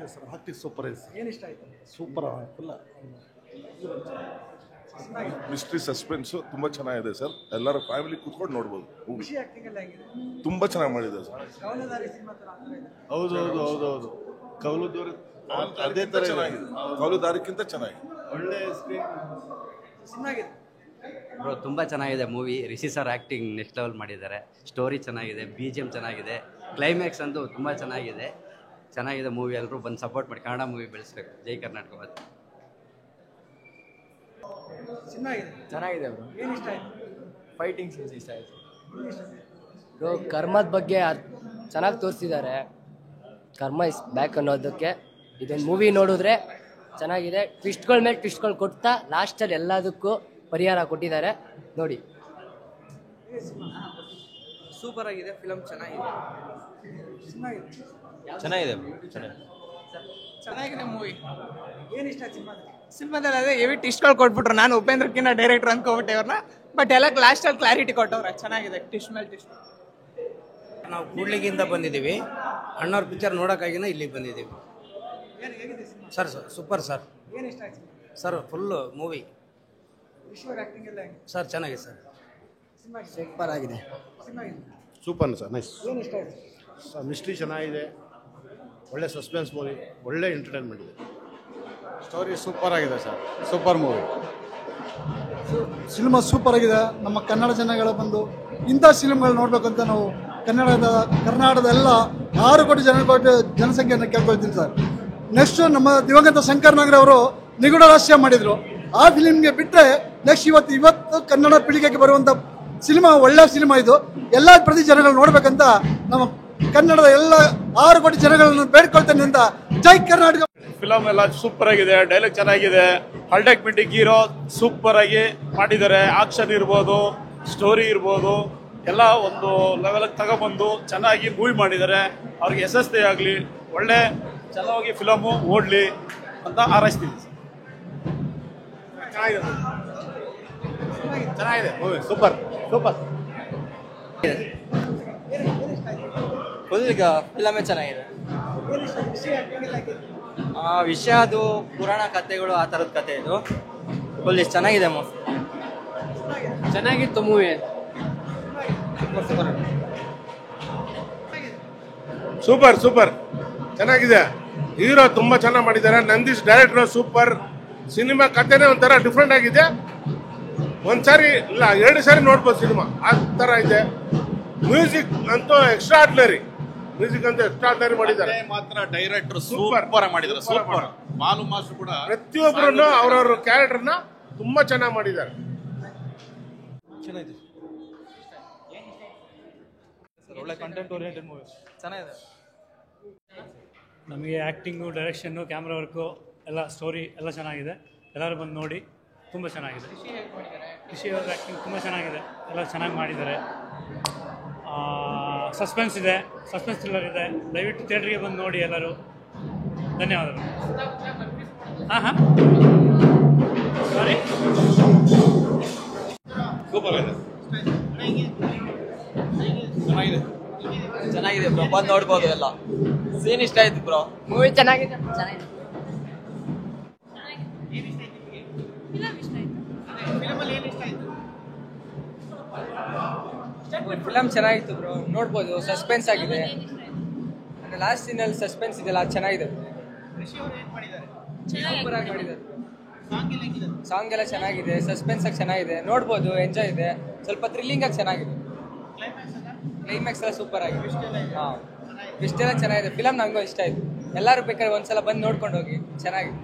ಚೆನ್ನಾಗಿದೆ sir, acting super ಇದೆ sir. ಏನು ಇಷ್ಟ ಆಯಿತು? ಸೂಪರ್ ಫುಲ್ಲ ಮಿಸ್ಟ್ರಿ ಸಸ್ಪೆನ್ಸು ತುಂಬ ಚೆನ್ನಾಗಿದೆ ಸರ್. ಎಲ್ಲರೂ ಫ್ಯಾಮಿಲಿ ಕೂತ್ಕೊಂಡು ನೋಡ್ಬೋದು. ಖುಷಿ ಆಕ್ಟಿಂಗ್ ಎಲ್ಲ ಹೆಂಗಿದೆ? ತುಂಬ ಚೆನ್ನಾಗಿ ಮಾಡಿದೆ ಸರ್. ಕವಲದಾರಿ ಸಿನಿಮಾ ಥರ ಆಗ್ತಾ ಇದೆ. ಹೌದು ಕೌಲದವ್ರು ಅದೇ ಥರ ಚೆನ್ನಾಗಿದೆ. ಕೌಲು ದಾರಿಕ್ಕಿಂತ ಚೆನ್ನಾಗಿದೆ. ಒಳ್ಳೆ ಸ್ಕ್ರೀನ್. ಚೆನ್ನಾಗಿದೆ ಬ್ರೋ, ತುಂಬ ಚೆನ್ನಾಗಿದೆ movie. Rishi sir acting next level ಮಾಡಿದ್ದಾರೆ. ಸ್ಟೋರಿ ಚೆನ್ನಾಗಿದೆ, BGM ಚೆನ್ನಾಗಿದೆ, ಕ್ಲೈಮ್ಯಾಕ್ಸ್ ಅಂತೂ ತುಂಬ ಚೆನ್ನಾಗಿದೆ ಮೂವಿ. ಎಲ್ಲರೂ ಬಂದು ಸಪೋರ್ಟ್ ಮಾಡಿ, ಕನ್ನಡ ಮೂವಿ ಬೆಳೆಸ್ಬೇಕು. ಜೈ ಕರ್ನಾಟಕ. ಬಂದು ಚೆನ್ನಾಗಿದೆ ಬ್ರೋ. ಏನು ಇಷ್ಟ ಆಯಿತು? ಫೈಟಿಂಗ್ ಸೀನ್ಸ್ ಇಷ್ಟ ಆಯಿತು ಏನು ಇಷ್ಟ ಆಯಿತು? ಬ್ರೋ. ಕರ್ಮದ ಬಗ್ಗೆ ಚೆನ್ನಾಗಿ ತೋರಿಸಿದ್ದಾರೆ. ಕರ್ಮ ಇಸ್ ಬ್ಯಾಕ್ ಅನ್ನೋದಕ್ಕೆ ಇದೊಂದು ಮೂವಿ ನೋಡಿದ್ರೆ ಚೆನ್ನಾಗಿದೆ. ಟ್ವಿಸ್ಟ್ಗಳ ಮೇಲೆ ಟ್ವಿಸ್ಟ್ಗಳು ಕೊಡ್ತಾ ಲಾಸ್ಟಲ್ಲಿ ಎಲ್ಲದಕ್ಕೂ ಪರಿಹಾರ ಕೊಟ್ಟಿದ್ದಾರೆ, ನೋಡಿ. ಸೂಪರ್ ಆಗಿದೆ ಫಿಲಮ್. ಚೆನ್ನಾಗಿದೆ ಚೆನ್ನಾಗಿದೆ ಮೂವಿ. ಏನು ಇಷ್ಟ ಆಯ್ತು ಸಿನಿಮಾದಲ್ಲಿ? ಸಿನಿಮಾದಲ್ಲಿ ಅದೇ ಹೆವಿ ಟಿಸ್ಟ್ಗಳು ಕೊಟ್ಬಿಟ್ರು. ನಾನು ಉಪೇಂದ್ರಕ್ಕಿಂತ ಡೈರೆಕ್ಟರ್ ಅನ್ಕೋಬಿಟ್ಟೆ ಅವ್ರನ್ನ. ಬಟ್ ಎಲ್ಲ ಲಾಸ್ಟಲ್ಲಿ ಕ್ಲಾರಿಟಿ ಕೊಟ್ಟವ್ರೆ. ಚೆನ್ನಾಗಿದೆ ಟಿಸ್ಟ್ ಮೇಲೆ ಟಿಸ್ಟ್. ನಾವು ಕೂಡ್ಲಿಗಿಂದ ಬಂದಿದ್ದೀವಿ. ಅಣ್ಣವ್ರ ಪಿಕ್ಚರ್ ನೋಡೋಕ್ಕಾಗಿನ ಇಲ್ಲಿಗೆ ಬಂದಿದ್ದೀವಿ ಹೇಗಿದೆ ಸಿನಿಮಾ? ಸರ್. Super sir. ಏನು ಇಷ್ಟ ಆಯ್ತು? ಸರ್ ಫುಲ್ಲು ಮೂವಿ ವಿಶ್ವರ್ ಆಕ್ಟಿಂಗ್ ಎಲ್ಲ ಹೆಂಗಿದೆ? ಸರ್ ಚೆನ್ನಾಗಿದೆ ಸರ್. ಸಿನಿಮಾ ಸೂಪರ್ ಆಗಿದೆ. ಸಿನಿಮಾ ಇದೆ. Super sir, nice. ಏನು ಇಷ್ಟ ಆಯ್ತು? ಮಿಸ್ಟ್ರಿ ಚೆನ್ನಾಗಿದೆ, ಒಳ್ಳೆ ಸಸ್ಪೆನ್ಸ್ ಮೂವಿ, ಒಳ್ಳೆ ಎಂಟರ್ಟೈನ್ಮೆಂಟ್ ಇದೆ. ಸ್ಟೋರಿ ಸೂಪರ್ ಆಗಿದೆ sir, super movie. Cinema super ಆಗಿದೆ. ನಮ್ಮ ಕನ್ನಡ ಜನಗಳು ಬಂದು ಇಂಥ ಫಿಲ್ಮ್ಗಳು ನೋಡ್ಬೇಕಂತ ನಾವು ಕರ್ನಾಟಕದ ಎಲ್ಲ 6 ಕೋಟಿ ಜನಸಂಖ್ಯೆಯನ್ನು ಕೇಳ್ಕೊಳ್ತೀನಿ ಸರ್. ನೆಕ್ಸ್ಟ್ ನಮ್ಮ ದಿವಂಗತ ಶಂಕರ್ ನಾಗರ್ ಅವರು ನಿಗೂಢ ರಹಸ್ಯ ಮಾಡಿದ್ರು. ಆ ಫಿಲಿಮ್ಗೆ ಬಿಟ್ಟರೆ ನೆಕ್ಸ್ಟ್ ಇವತ್ತು ಕನ್ನಡ ಪೀಳಿಗೆಗೆ ಬರುವಂಥ ಸಿನಿಮಾ ಒಳ್ಳೆ ಸಿನಿಮಾ ಇದು. ಎಲ್ಲ ಪ್ರತಿ ಜನಗಳು ನೋಡ್ಬೇಕಂತ ನಮ್ಮ ಕನ್ನಡದ ಎಲ್ಲ 6 ಕೋಟಿ ಜನಗಳನ್ನು ಬೇಡ್ಕೊಳ್ತೇನೆ ಅಂತ. ಜೈ ಕರ್ನಾಟಕ. ಫಿಲಮ್ ಎಲ್ಲ ಸೂಪರ್ ಆಗಿದೆ, ಡೈಲಾಗ್ ಚೆನ್ನಾಗಿದೆ, ಹಲ್ಟೆಕ್ ಮಿಂಟಿಕ್ ಹೀರೋ ಸೂಪರ್ ಆಗಿ ಮಾಡಿದ್ದಾರೆ. ಆಕ್ಷನ್ ಇರ್ಬೋದು, ಸ್ಟೋರಿ ಇರ್ಬೋದು, ಎಲ್ಲ ಒಂದು ಲೆವೆಲ್ಗೆ ತಗೊಬಂದು ಚೆನ್ನಾಗಿ ಮೂವಿ ಮಾಡಿದ್ದಾರೆ. ಅವ್ರಿಗೆ ಯಶಸ್ವಿ ಆಗಲಿ, ಒಳ್ಳೆ ಚೆನ್ನಾಗಿ ಫಿಲಮು ಓಡಲಿ ಅಂತ ಹಾರೈಸ್ತೀನಿ. ಚೆನ್ನಾಗಿದೆ ಮೂವಿ, ಸೂಪರ್. ಫುಲ್ ಫಿಲಮೇ ಚೆನ್ನಾಗಿದೆ. ಏನು ಇಷ್ಟ ಆಯ್ತು? ವಿಷಯ ಆಕ್ಟಿಂಗ್ ಎಲ್ಲ ಹೆಂಗಿದೆ? ವಿಷಯ ಅದು ಪುರಾಣ ಕಥೆಗಳು, ಆ ಥರದ ಕಥೆ ಇದು. ಫುಲ್ ಚೆನ್ನಾಗಿದೆ ಮೂವಿ. ಚೆನ್ನಾಗಿತ್ತು ಮೂವಿ. ಸೂಪರ್ ಚೆನ್ನಾಗಿದೆ. ಹೀರೋ ತುಂಬ ಚೆನ್ನಾಗಿ ಮಾಡಿದ್ದಾರೆ. Nandish director super. ಸಿನಿಮಾ ಕಥೆನೇ ಒಂಥರ ಡಿಫ್ರೆಂಟ್ ಆಗಿದೆ. ಒಂದ್ಸಾರಿ ಇಲ್ಲ 2 ಸಾರಿ ನೋಡ್ಬೋದು ಸಿನಿಮಾ, ಆ ಥರ ಇದೆ. ಮ್ಯೂಸಿಕ್ ಅಂತೂ ಎಕ್ಸ್ಟ್ರಾರ್ಡಿನರಿ ಮಾಡಿದ್ದಾರೆ. ಮಾತ್ರ ಡೈರೆಕ್ಟರ್ ಸೂಪರ್ ಮಾಡಿದ್ದಾರೆ. ಸೂಪರ್. ಮಾಲು ಮಾಸ್ಟರ್ ಕೂಡ ಪ್ರತಿಯೊಬ್ಬರನ್ನು ಅವ್ರವ್ರ ಕ್ಯಾರೆಕ್ಟರ್ನ ತುಂಬಾ ಚೆನ್ನಾಗಿ ಮಾಡಿದ್ದಾರೆ. ಒಳ್ಳೆ ಕಂಟೆಂಟ್ ಓರಿಯೆಂಟೆಡ್ ಮೂವಿ. ಚೆನ್ನಾಗಿದೆ. ನಮಗೆ ಆ್ಯಕ್ಟಿಂಗು, ಡೈರೆಕ್ಷನ್ನು, ಕ್ಯಾಮ್ರಾ ವರ್ಕು ಎಲ್ಲ, ಸ್ಟೋರಿ ಎಲ್ಲ ಚೆನ್ನಾಗಿದೆ. ಎಲ್ಲರೂ ಬಂದು ನೋಡಿ, ತುಂಬ ಚೆನ್ನಾಗಿದೆ. ರಿಷಿ ಅವ್ರ ಆ್ಯಕ್ಟಿಂಗ್ ತುಂಬ ಚೆನ್ನಾಗಿದೆ, ಎಲ್ಲ ಚೆನ್ನಾಗಿ ಮಾಡಿದ್ದಾರೆ. ಸಸ್ಪೆನ್ಸ್ ಇದೆ, ಸಸ್ಪೆನ್ಸ್ ಥ್ರಿಲ್ಲರ್ ಇದೆ. ದಯವಿಟ್ಟು ಥಿಯೇಟ್ರಿಗೆ ಬಂದು ನೋಡಿ ಎಲ್ಲರೂ. ಧನ್ಯವಾದಗಳು. ಹಾಂ ಸಾರಿ. ಸೂಪರ್ ಆಗಿದೆ. ಚೆನ್ನಾಗಿದೆ ಬ್ರೋ, ಬಂದು ನೋಡ್ಬೋದು. ಎಲ್ಲ ಸೀನ್ ಇಷ್ಟ ಆಯ್ತು ಬ್ರೋ. ಮೂವಿ ಚೆನ್ನಾಗಿದೆ. ಫಿಲಮ್ ಚೆನ್ನಾಗಿತ್ತು ಬ್ರೋ, ನೋಡ್ಬೋದು. ಸಸ್ಪೆನ್ಸ್ ಆಗಿದೆ. ಲಾಸ್ಟ್ ಸೀನಲ್ಲಿ ಸಸ್ಪೆನ್ಸ್ ಇದೆಯಲ್ಲ, ಅದು ಚೆನ್ನಾಗಿದೆ. ಸೂಪರ್ ಆಗಿ ಮಾಡಿದ್ದಾರೆ. ಸಾಂಗ್ ಎಲ್ಲ ಚೆನ್ನಾಗಿದೆ, ಸಸ್ಪೆನ್ಸ್ ಆಗಿ ಚೆನ್ನಾಗಿದೆ, ನೋಡ್ಬೋದು. ಎಂಜಾಯ್ ಇದೆ, ಸ್ವಲ್ಪ ಥ್ರಿಲ್ಲಿಂಗ್ ಆಗಿ ಚೆನ್ನಾಗಿದೆ. ಕ್ಲೈಮ್ಯಾಕ್ಸ್ ಎಲ್ಲ ಸೂಪರ್ ಆಗಿದೆ. ಹಾಂ, ಇಷ್ಟೆಲ್ಲ ಚೆನ್ನಾಗಿದೆ. ಫಿಲಮ್ ನನಗೂ ಇಷ್ಟ ಆಯಿತು. ಎಲ್ಲರೂ ಬೇಕಾದ್ರೆ ಒಂದ್ಸಲ ಬಂದು ನೋಡ್ಕೊಂಡು ಹೋಗಿ, ಚೆನ್ನಾಗಿದೆ.